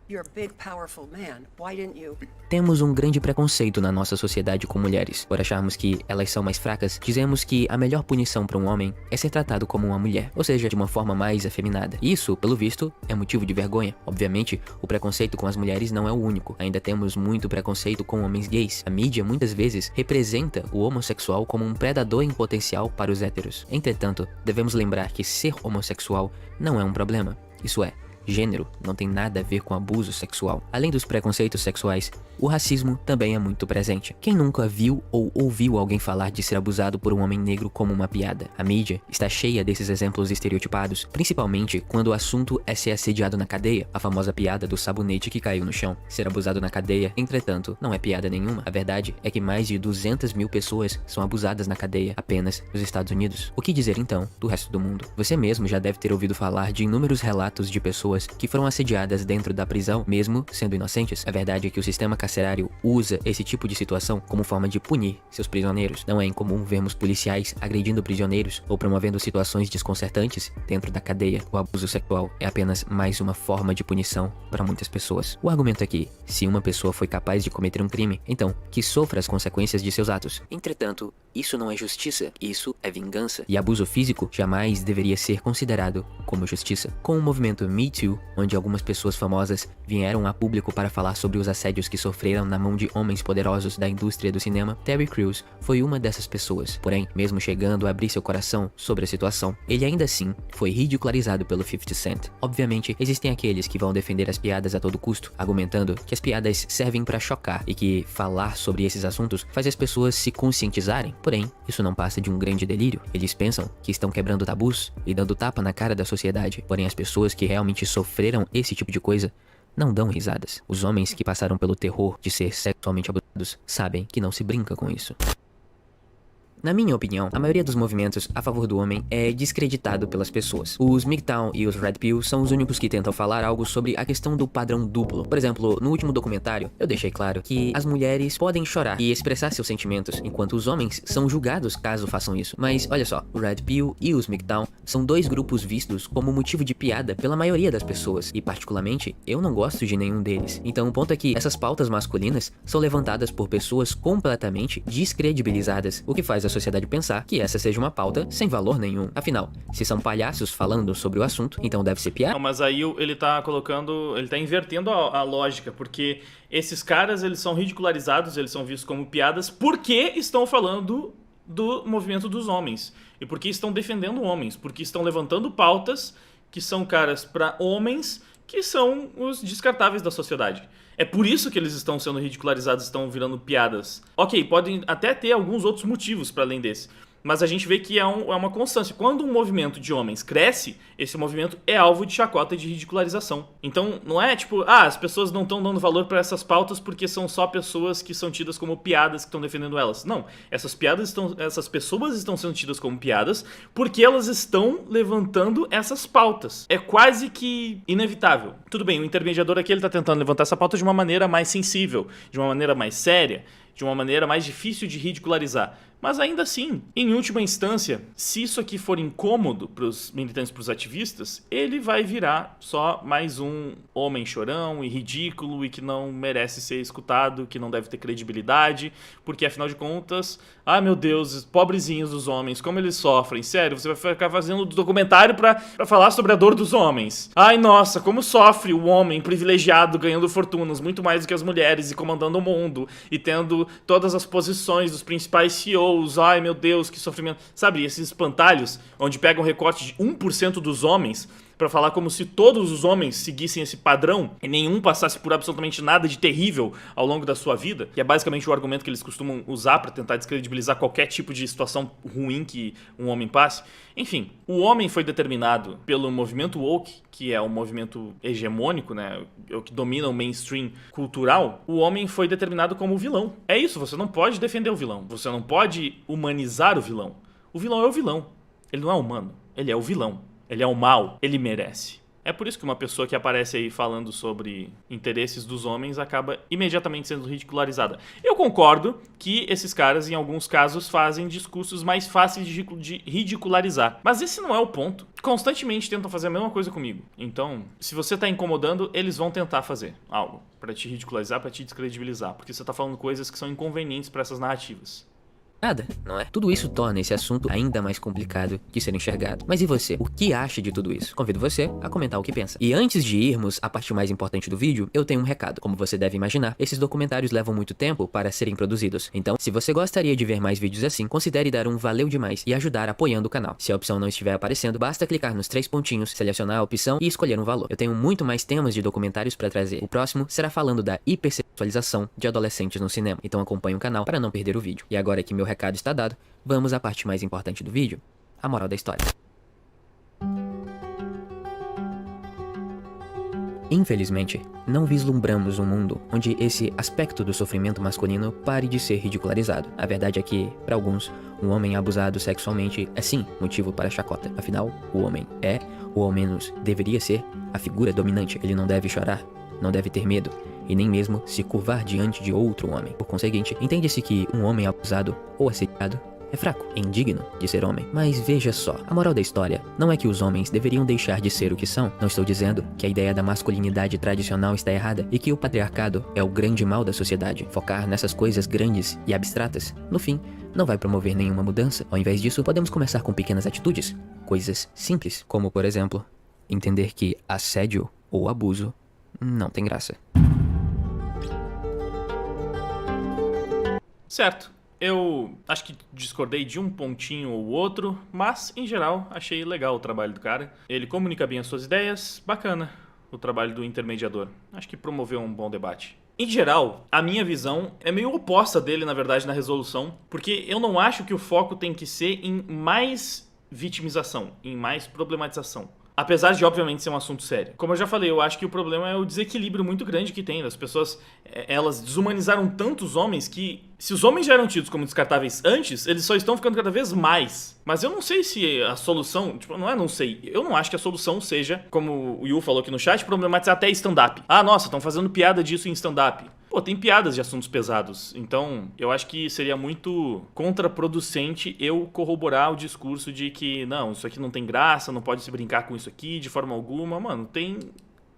You're a big, powerful man. Why didn't you? Temos um grande preconceito na nossa sociedade com mulheres. Por acharmos que elas são mais fracas, dizemos que a melhor punição para um homem é ser tratado como uma mulher, ou seja, de uma forma mais afeminada. Isso, pelo visto, é motivo de vergonha. Obviamente, o preconceito com as mulheres não é o único. Ainda temos muito preconceito com homens gays. A mídia muitas vezes representa o homossexual como um predador em potencial para os héteros. Entretanto, devemos lembrar que ser homossexual não é um problema. Isso é, gênero não tem nada a ver com abuso sexual. Além dos preconceitos sexuais, o racismo também é muito presente. Quem nunca viu ou ouviu alguém falar de ser abusado por um homem negro como uma piada? A mídia está cheia desses exemplos estereotipados, principalmente quando o assunto é ser assediado na cadeia, a famosa piada do sabonete que caiu no chão. Ser abusado na cadeia, entretanto, não é piada nenhuma. A verdade é que mais de 200 mil pessoas são abusadas na cadeia apenas nos Estados Unidos. O que dizer então do resto do mundo? Você mesmo já deve ter ouvido falar de inúmeros relatos de pessoas pessoas que foram assediadas dentro da prisão, mesmo sendo inocentes. A verdade é que o sistema carcerário usa esse tipo de situação como forma de punir seus prisioneiros. Não é incomum vermos policiais agredindo prisioneiros ou promovendo situações desconcertantes dentro da cadeia. O abuso sexual é apenas mais uma forma de punição para muitas pessoas. O argumento é que, se uma pessoa foi capaz de cometer um crime, então que sofra as consequências de seus atos. Entretanto, isso não é justiça, isso é vingança. E abuso físico jamais deveria ser considerado como justiça. Com o movimento Me Too, onde algumas pessoas famosas vieram a público para falar sobre os assédios que sofreram na mão de homens poderosos da indústria do cinema, Terry Crews foi uma dessas pessoas. Porém, mesmo chegando a abrir seu coração sobre a situação, ele ainda assim foi ridicularizado pelo 50 Cent. Obviamente, existem aqueles que vão defender as piadas a todo custo, argumentando que as piadas servem para chocar e que falar sobre esses assuntos faz as pessoas se conscientizarem. Porém, isso não passa de um grande delírio. Eles pensam que estão quebrando tabus e dando tapa na cara da sociedade. Porém, as pessoas que realmente sofreram esse tipo de coisa não dão risadas. Os homens que passaram pelo terror de ser sexualmente abusados sabem que não se brinca com isso. Na minha opinião, a maioria dos movimentos a favor do homem é descreditado pelas pessoas. Os MGTOW e os Red Pill são os únicos que tentam falar algo sobre a questão do padrão duplo. Por exemplo, no último documentário, eu deixei claro que as mulheres podem chorar e expressar seus sentimentos, enquanto os homens são julgados caso façam isso. Mas olha só, o Red Pill e os MGTOW são dois grupos vistos como motivo de piada pela maioria das pessoas, e particularmente, eu não gosto de nenhum deles. Então o ponto é que essas pautas masculinas são levantadas por pessoas completamente descredibilizadas, o que faz a sociedade pensar que essa seja uma pauta sem valor nenhum. Afinal, se são palhaços falando sobre o assunto, então deve ser piada. Não, mas aí ele tá colocando, ele tá invertendo a lógica, porque esses caras, eles são ridicularizados, eles são vistos como piadas porque estão falando do movimento dos homens, e porque estão defendendo homens, porque estão levantando pautas que são caras para homens que são os descartáveis da sociedade. É por isso que eles estão sendo ridicularizados, estão virando piadas. Ok, podem até ter alguns outros motivos para além desse, mas a gente vê que é uma constância. Quando um movimento de homens cresce, esse movimento é alvo de chacota e de ridicularização. Então, não é tipo, as pessoas não estão dando valor para essas pautas porque são só pessoas que são tidas como piadas que estão defendendo elas. Não, essas pessoas estão sendo tidas como piadas porque elas estão levantando essas pautas. É quase que inevitável. Tudo bem, o intermediador aqui ele tá tentando levantar essa pauta de uma maneira mais sensível, de uma maneira mais séria, de uma maneira mais difícil de ridicularizar. Mas ainda assim, em última instância, se isso aqui for incômodo para os militantes, para os ativistas, ele vai virar só mais um homem chorão e ridículo e que não merece ser escutado, que não deve ter credibilidade, porque afinal de contas, meu Deus, pobrezinhos dos homens, como eles sofrem. Sério, você vai ficar fazendo documentário para falar sobre a dor dos homens. Ai, nossa, como sofre o homem privilegiado ganhando fortunas, muito mais do que as mulheres e comandando o mundo e tendo todas as posições dos principais CEOs. Ai meu Deus, que sofrimento. Sabe, esses espantalhos onde pegam um recorte de 1% dos homens pra falar como se todos os homens seguissem esse padrão e nenhum passasse por absolutamente nada de terrível ao longo da sua vida, que é basicamente o argumento que eles costumam usar pra tentar descredibilizar qualquer tipo de situação ruim que um homem passe. Enfim, o homem foi determinado pelo movimento woke, que é um movimento hegemônico, né, o que domina o mainstream cultural. O homem foi determinado como o vilão. É isso, você não pode defender o vilão, você não pode humanizar o vilão. O vilão é o vilão, ele não é humano, ele é o vilão. Ele é o mal, ele merece. É por isso que uma pessoa que aparece aí falando sobre interesses dos homens acaba imediatamente sendo ridicularizada. Eu concordo que esses caras, em alguns casos, fazem discursos mais fáceis de ridicularizar. Mas esse não é o ponto. Constantemente tentam fazer a mesma coisa comigo. Então, se você tá incomodando, eles vão tentar fazer algo pra te ridicularizar, pra te descredibilizar. Porque você tá falando coisas que são inconvenientes pra essas narrativas. Nada, não é? Tudo isso torna esse assunto ainda mais complicado de ser enxergado. Mas e você? O que acha de tudo isso? Convido você a comentar o que pensa. E antes de irmos à parte mais importante do vídeo, eu tenho um recado. Como você deve imaginar, esses documentários levam muito tempo para serem produzidos. Então, se você gostaria de ver mais vídeos assim, considere dar um valeu demais e ajudar apoiando o canal. Se a opção não estiver aparecendo, basta clicar nos 3 pontinhos, selecionar a opção e escolher um valor. Eu tenho muito mais temas de documentários para trazer. O próximo será falando da hipersexualização de adolescentes no cinema. Então acompanhe o canal para não perder o vídeo. E agora que meu recado está dado, vamos à parte mais importante do vídeo, a moral da história. Infelizmente, não vislumbramos um mundo onde esse aspecto do sofrimento masculino pare de ser ridicularizado. A verdade é que, para alguns, um homem abusado sexualmente é sim motivo para chacota. Afinal, o homem é, ou ao menos deveria ser, a figura dominante. Ele não deve chorar, não deve ter medo, e nem mesmo se curvar diante de outro homem. Por conseguinte, entende-se que um homem abusado ou assediado é fraco, indigno de ser homem. Mas veja só, a moral da história não é que os homens deveriam deixar de ser o que são. Não estou dizendo que a ideia da masculinidade tradicional está errada e que o patriarcado é o grande mal da sociedade. Focar nessas coisas grandes e abstratas, no fim, não vai promover nenhuma mudança. Ao invés disso, podemos começar com pequenas atitudes, coisas simples, como por exemplo, entender que assédio ou abuso não tem graça. Certo. Eu acho que discordei de um pontinho ou outro, mas, em geral, achei legal o trabalho do cara. Ele comunica bem as suas ideias, bacana o trabalho do intermediador. Acho que promoveu um bom debate. Em geral, a minha visão é meio oposta dele, na verdade, na resolução, porque eu não acho que o foco tem que ser em mais vitimização, em mais problematização. Apesar de, obviamente, ser um assunto sério. Como eu já falei, eu acho que o problema é o desequilíbrio muito grande que tem. As pessoas, elas desumanizaram tanto os homens que, se os homens já eram tidos como descartáveis antes, eles só estão ficando cada vez mais. Mas eu não sei se a solução, não sei. Eu não acho que a solução seja, como o Yu falou aqui no chat, problematizar até stand-up. Ah, nossa, estão fazendo piada disso em stand-up. Pô, tem piadas de assuntos pesados. Então, eu acho que seria muito contraproducente eu corroborar o discurso de que, não, isso aqui não tem graça, não pode se brincar com isso aqui de forma alguma. Mano, tem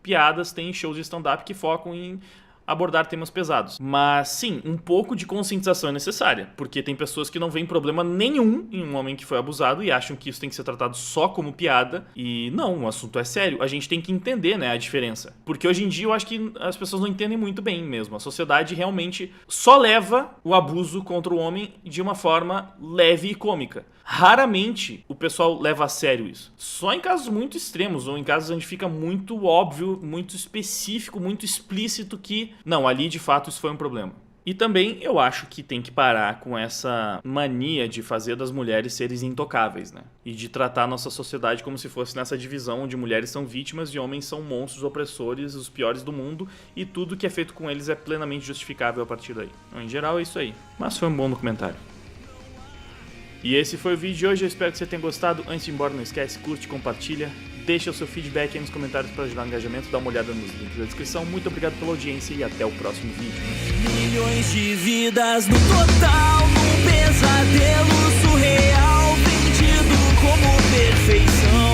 piadas, tem shows de stand-up que focam em abordar temas pesados. Mas, sim, um pouco de conscientização é necessária, porque tem pessoas que não veem problema nenhum em um homem que foi abusado e acham que isso tem que ser tratado só como piada. E não, o assunto é sério. A gente tem que entender, né, a diferença. Porque hoje em dia eu acho que as pessoas não entendem muito bem mesmo. A sociedade realmente só leva o abuso contra o homem de uma forma leve e cômica. Raramente o pessoal leva a sério isso. Só em casos muito extremos ou em casos onde fica muito óbvio, muito específico, muito explícito que, não, ali de fato isso foi um problema. E também eu acho que tem que parar com essa mania de fazer das mulheres seres intocáveis, né? E de tratar a nossa sociedade como se fosse nessa divisão onde mulheres são vítimas e homens são monstros opressores, os piores do mundo, e tudo que é feito com eles é plenamente justificável a partir daí. Então, em geral é isso aí. Mas foi um bom documentário. E esse foi o vídeo de hoje, eu espero que você tenha gostado. Antes de ir embora, não esquece, curte, compartilha, deixa o seu feedback aí nos comentários para ajudar no engajamento, dá uma olhada nos links da descrição. Muito obrigado pela audiência e até o próximo vídeo. Milhões de vidas no total, num pesadelo surreal, vendido como perfeição.